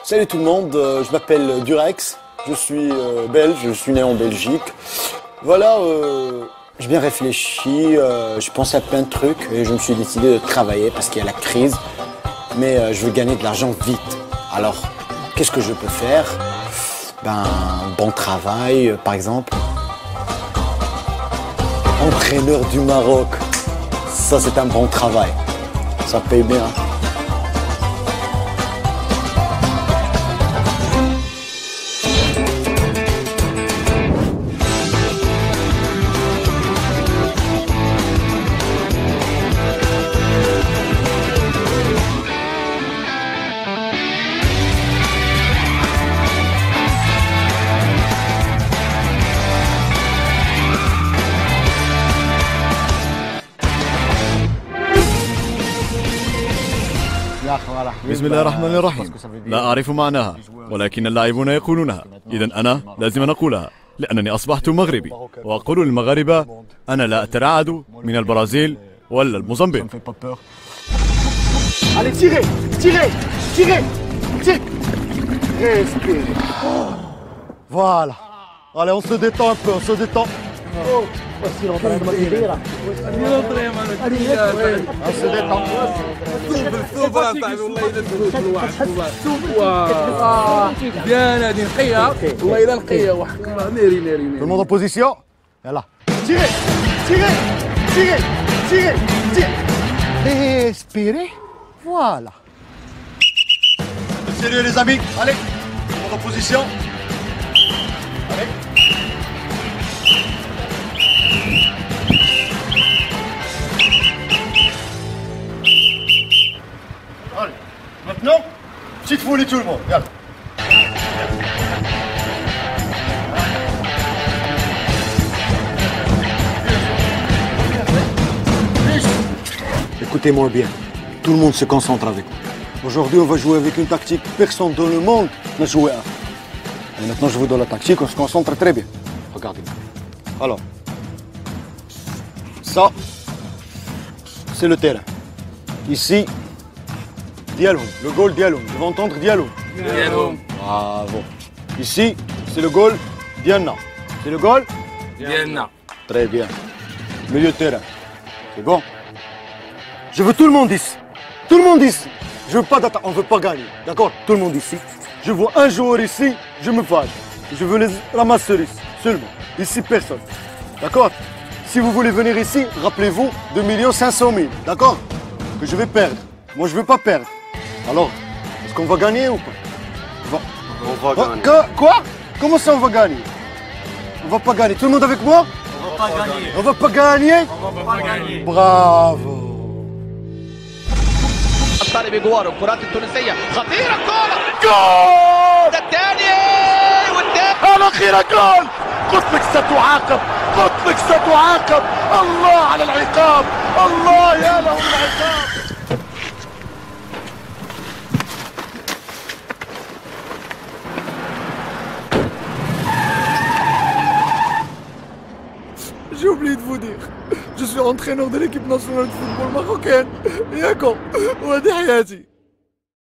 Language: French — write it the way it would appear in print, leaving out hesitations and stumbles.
Salut tout le monde, je m'appelle Durex, je suis belge, je suis né en Belgique. Voilà, j'ai bien réfléchi, je pensais à plein de trucs et je me suis décidé de travailler parce qu'il y a la crise. Mais je veux gagner de l'argent vite. Alors, qu'est-ce que je peux faire? Ben, bon travail, par exemple. Entraîneur du Maroc, ça c'est un bon travail, ça paye bien. بسم الله الرحمن الرحيم. لا أعرف معناها ولكن اللاعبون يقولونها، إذا أنا لازم أن أقولها لأنني أصبحت مغربي، وأقول للمغاربة أنا لا أترعد من البرازيل ولا الموزمبيق. Allez, tirez, tirez, tirez, tirez. Respirez. Voilà. Allez, on se détend un peu, on se détend. Oh, voici l'entraînement كبيرة. On se détend. bien هذه نقية والله إلا نقية وحق الله ناري ناري ناري. Tout le monde en position. Voilà. Tirez, tirez, tirez, tirez, tirez. Respirez. Voilà. Sérieux les amis, allez, tout le monde en position. Allez. Allez, maintenant, petite folie tout le monde, regarde. Écoutez-moi bien, tout le monde se concentre avec moi. Aujourd'hui, on va jouer avec une tactique que personne dans le monde n'a joué avant. Et maintenant, je vous donne la tactique, on se concentre très bien. Regardez. Alors, ça, c'est le terrain. Ici, Dialoum, le goal Dialoum. Vous devez entendre Dialoum. Dialoum. Bravo. Ici, c'est le goal Diana. C'est le goal Diana. Très bien. Milieu de terrain. C'est bon? Je veux tout le monde ici. Tout le monde ici. Je veux pas d'attaque. On veut pas gagner. D'accord? Tout le monde ici. Je vois un joueur ici, je me fâche. Je veux les ramasseurs ici. Seulement. Ici, personne. D'accord? Si vous voulez venir ici, rappelez-vous 2 500 000. D'accord? Que je vais perdre. Moi, je veux pas perdre. Alors, est-ce qu'on va gagner ou pas? On va gagner. Quoi? Comment ça, on va gagner? On va pas gagner. Tout le monde avec moi? On va pas gagner. On va pas gagner? On va pas gagner. Bravo. الطالب جوار الكرات التونسية خطيرة جول الثاني والثاني الأخيرة جول. قلت لك ستعاقب، قلت لك ستعاقب. الله على العقاب، الله يا له من العقاب. J'ai oublié de vous dire, je suis entraîneur de l'équipe nationale de football marocaine. Et à quand? وهذه حياتي.